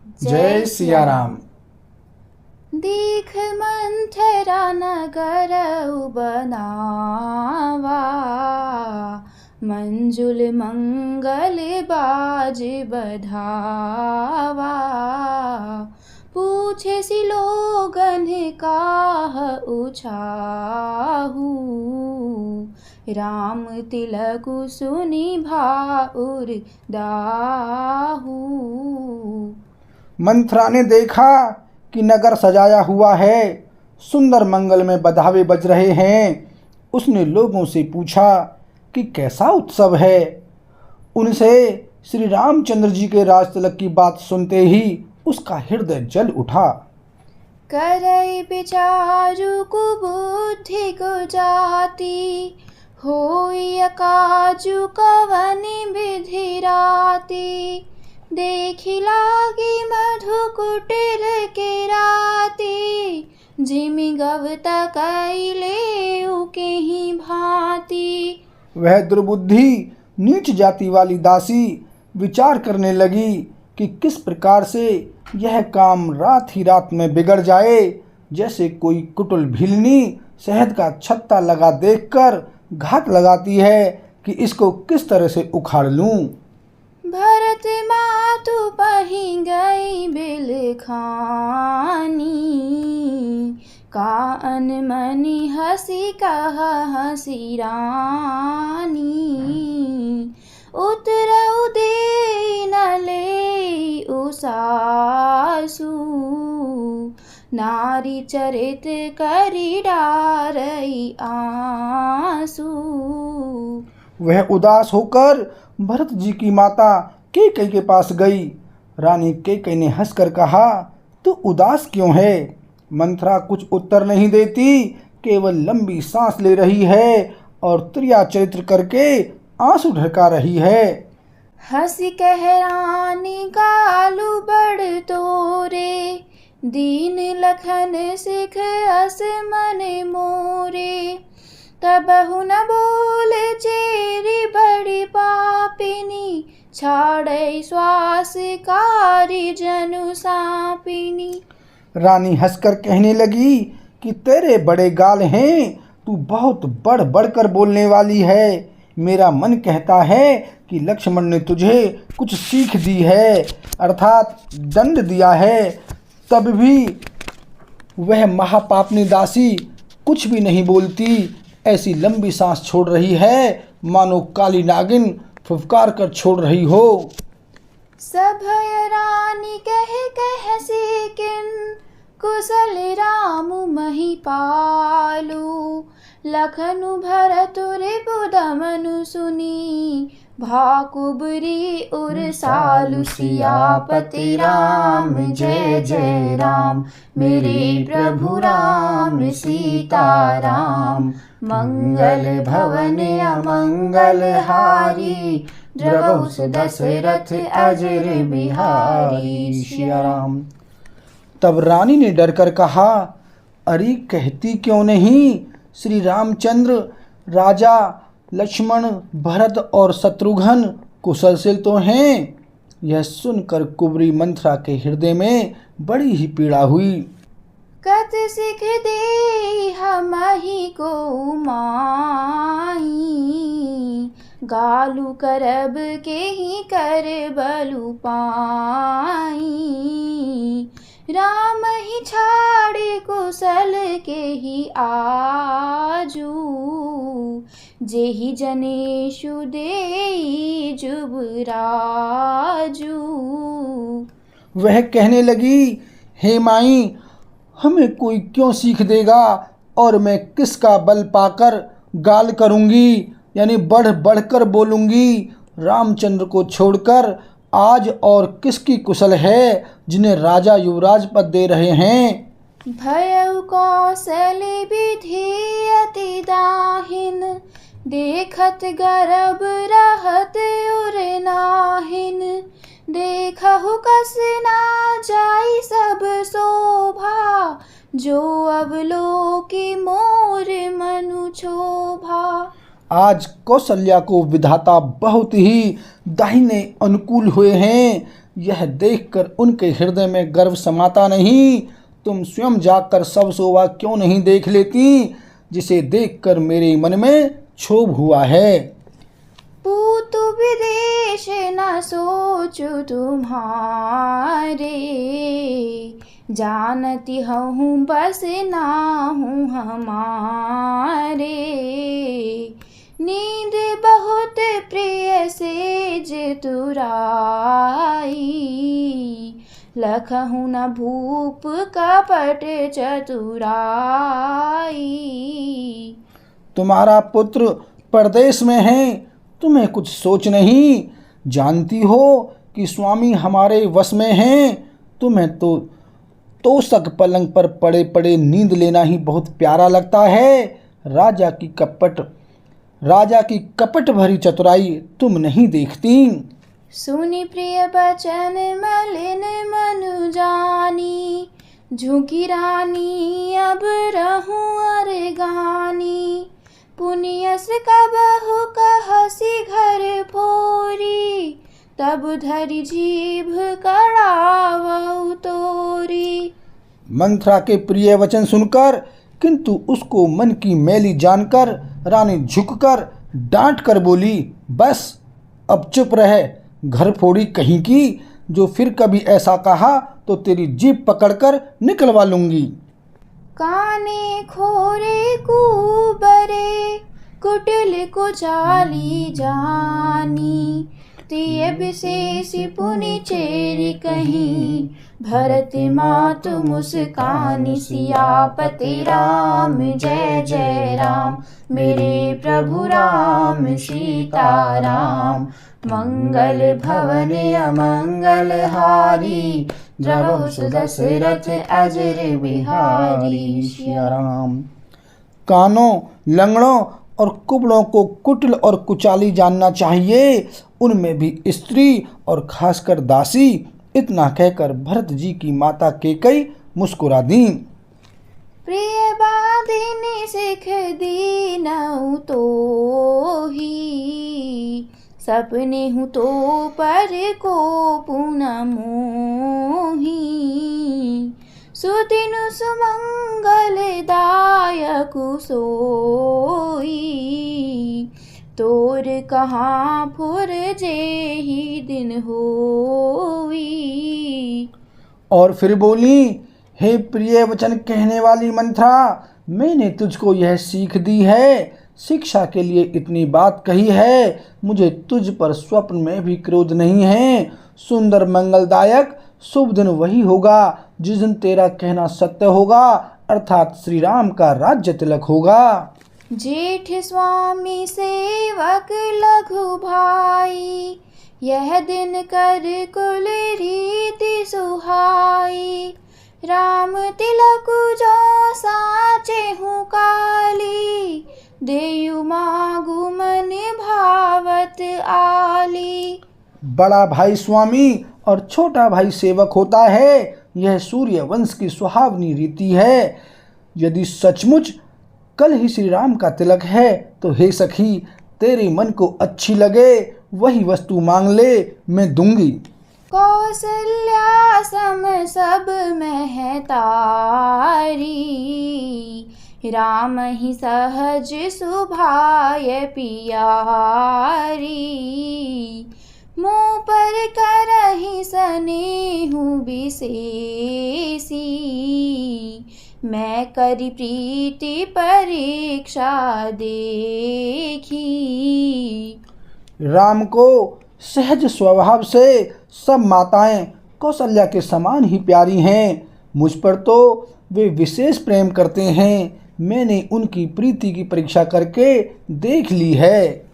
जय सिया राम। देख मंथरा नगर बनावा, मंजुल मंगल बाज बधावा। पूछे सी लोगन काह उछाहू, राम तिलक सुनि भाउर दाहू। मंथरा ने देखा कि नगर सजाया हुआ है, सुंदर मंगल में बधावे बज रहे हैं। उसने लोगों से पूछा कि कैसा उत्सव है। उनसे श्री रामचंद्र जी के राज तिलक की बात सुनते ही उसका हृदय जल उठा। करई विचारु कुबुद्धि को जाति, होई अकाजु कवनि विधि राति। देखि लागी मधु कुटिर के राति, जिमि गवत कैले उकेहि भांति। वह दुर्बुद्धि नीच जाति वाली दासी विचार करने लगी कि किस प्रकार से यह काम रात ही रात में बिगड़ जाए। जैसे कोई कुटिल भीलनी शहद का छत्ता लगा देखकर घात लगाती है कि इसको किस तरह से उखाड़ लूं। भरत मातु पहि गई बिलखानी, का अनमनि हसी कह हसी रानी। उतरऊ दे न ले उसासु, नारी चरित करी डारई आंसू। वह उदास होकर भरत जी की माता कैकेयी के पास गई। रानी कैकेयी ने हंसकर कहा, तू उदास क्यों है? मंथरा कुछ उत्तर नहीं देती, केवल लंबी सांस ले रही है और त्रिया चरित्र करके आंसू ढरका रही है। हंसी कह रानी गालू बड़ तोरे, दीन लखन सिख अस मन मोरे। तबहु न बोल चेरी बड़ी पापिनी, छाड़ै श्वास कारी जनु सापिनी। रानी हंसकर कहने लगी कि तेरे बड़े गाल हैं, तू बहुत बढ़ बढ़कर बोलने वाली है। मेरा मन कहता है कि लक्ष्मण ने तुझे कुछ सीख दी है, अर्थात दंड दिया है। तब भी वह महापापनी दासी कुछ भी नहीं बोलती, ऐसी लंबी सांस छोड़ रही है मानो काली नागिन फुफकार कर छोड़ रही हो। सभय रानी कह सिकिन, कुशल राम महिपालु। लखनु भरत रिपुदमनु सुनी, भाकुबरी उरसालु। सियापति राम जय जय राम, मेरे प्रभु राम सीताराम। मंगल भवन अमंगल हारी, द्रवहु दशरथ अजर बिहारी। सिया राम। तब रानी ने डरकर कहा, अरे कहती क्यों नहीं? श्री रामचंद्र, राजा लक्ष्मण, भरत और शत्रुघ्न कुशलशील तो हैं। यह सुनकर कुबरी मंथरा के हृदय में बड़ी ही पीड़ा हुई। कत सिख दे हमहि को माई, गालू करब के ही कर बलु पाई। राम ही छाड़े कुशल के ही आजू, जेहि जनेषु देई जुबराजू। वह कहने लगी, हे माई, हमें कोई क्यों सीख देगा और मैं किसका बल पाकर गाल करूंगी, यानी बढ़ बढ़कर बोलूंगी। रामचंद्र को छोड़कर आज और किसकी कुशल है जिन्हें राजा युवराज पद दे रहे हैं। भयउ कौशल विधि अति दाहिन, देखत गर्भ रहत उर नाहिन। देखहु कस ना जाई सब शोभा, जो अवलोकि मोर मनु क्षोभा। आज कौशल्या को विधाता बहुत ही दाहिने अनुकूल हुए हैं। यह देखकर उनके हृदय में गर्व समाता नहीं? तुम स्वयं जाकर सब शोभा क्यों नहीं देख लेती, जिसे देखकर मेरे मन में क्षोभ हुआ है? पूत विदेश न सोचु तुम्हारे, जानती हूँ बस ना हूँ हमारे। नींद बहुत प्रिय सेज तुराई, लखहु न भूप कपट चतुराई। तुम्हारा पुत्र परदेश में है, तुम्हें कुछ सोच नहीं? जानती हो कि स्वामी हमारे वश में हैं। तुम्हें तो तोशक पलंग पर पड़े पड़े नींद लेना ही बहुत प्यारा लगता है। राजा की कपट भरी चतुराई तुम नहीं देखती। सुनि प्रिय बचन मलिन मनु जानी, झुकी रानी अब रहूं अरगानी। पुनियस कबहु कहसी घर फोरी, तब धरि जीभ कड़ावउ तोरी। मंथरा के प्रिय वचन सुनकर, किंतु उसको मन की मैली जानकर रानी झुककर डांट कर बोली, बस अब चुप रह, घर फोड़ी कहीं की। जो फिर कभी ऐसा कहा तो तेरी जीभ पकड़कर निकलवा लूंगी। काने खोरे कुबरे, कुटिल कुचाली जानी। तिय विशेष पुनि चेरी कहीं, भरत मातु मुस्कानी। सियापति राम जय जय राम, मेरे प्रभु राम सीताराम। मंगल भवन अमंगल हारी, द्रवहु सुदशरथ अजर बिहारी। सिया राम। कानों, लंगड़ों और कुबड़ों को कुटिल और कुचाली जानना चाहिए, उनमें भी स्त्री और खासकर दासी। इतना कहकर भरत जी की माता केकई मुस्कुरा दी। प्रिय बाधिनी सिख दीनउ तोही, सपने हूँ तो पर को पुनः मोही। सुदिनु सुमंगल दायकु सोई, तोर कहाँ फुर जेहि दिन होई। और फिर बोली, हे प्रिय वचन कहने वाली मंथरा, मैंने तुझको यह सीख दी है, शिक्षा के लिए इतनी बात कही है। मुझे तुझ पर स्वप्न में भी क्रोध नहीं है। सुंदर मंगलदायक शुभ दिन वही होगा जिस दिन तेरा कहना सत्य होगा, अर्थात श्री राम का राज्य तिलक होगा। जेठ स्वामी सेवक लघु भाई, यह दिन कर कुल रीति सुहाई। राम तिलक जो साचे हूँ काली, देयु मागु मन भावत आली। बड़ा भाई स्वामी और छोटा भाई सेवक होता है, यह सूर्य वंश की सुहावनी रीति है। यदि सचमुच कल ही श्री राम का तिलक है तो हे सखी, तेरे मन को अच्छी लगे वही वस्तु मांग ले, मैं दूंगी। कौसल्या सम सब महतारी, राम ही सहज सुभाय पियारी। मुँह पर करहि सनेहु विशेषी, मैं करी प्रीति परीक्षा देखी। राम को सहज स्वभाव से सब माताएं कौशल्या के समान ही प्यारी हैं। मुझ पर तो वे विशेष प्रेम करते हैं। मैंने उनकी प्रीति की परीक्षा करके देख ली है।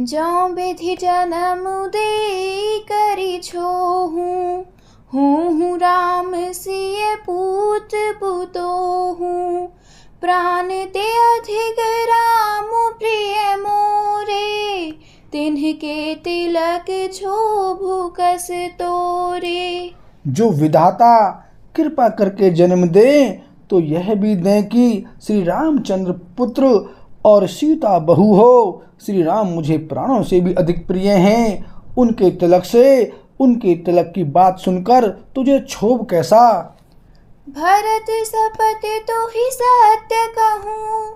जो विधि जन्म दे करी छोहूँ, हूँ राम सिय पूत पुतोहूँ। प्राण ते अधिक राम प्रिय मोरे, तिन्हके तिलक छोभु कस तोरे। जो विधाता कृपा करके जन्म दे तो यह भी दें कि श्री रामचंद्र पुत्र और सीता बहू हो। श्री राम मुझे प्राणों से भी अधिक प्रिय हैं। उनके तिलक से उनके तिलक की बात सुनकर तुझे क्षोभ कैसा? भरत सपते तो ही सत्य कहूँ,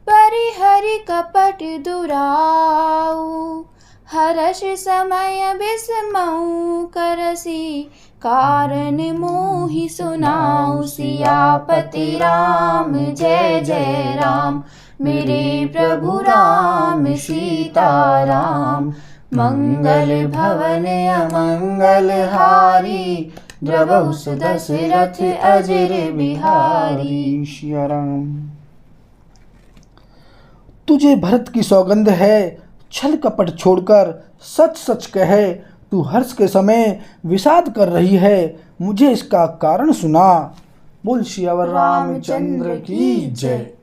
परिहरि कपट दुराऊ। हर्ष समय बिस्मऊ करसी, कारण मोहि सुनाऊ। सियापति राम जय जय राम, मेरे प्रभु राम सीताराम। मंगल भवन अमंगल हारी, द्रवहु सुदशरथ अजर बिहारी। सिया राम। तुझे भरत की सौगंध है, छल कपट छोड़कर सच सच कहे। तू हर्ष के समय विषाद कर रही है, मुझे इसका कारण सुना। बोल सियावर रामचंद्र की जय।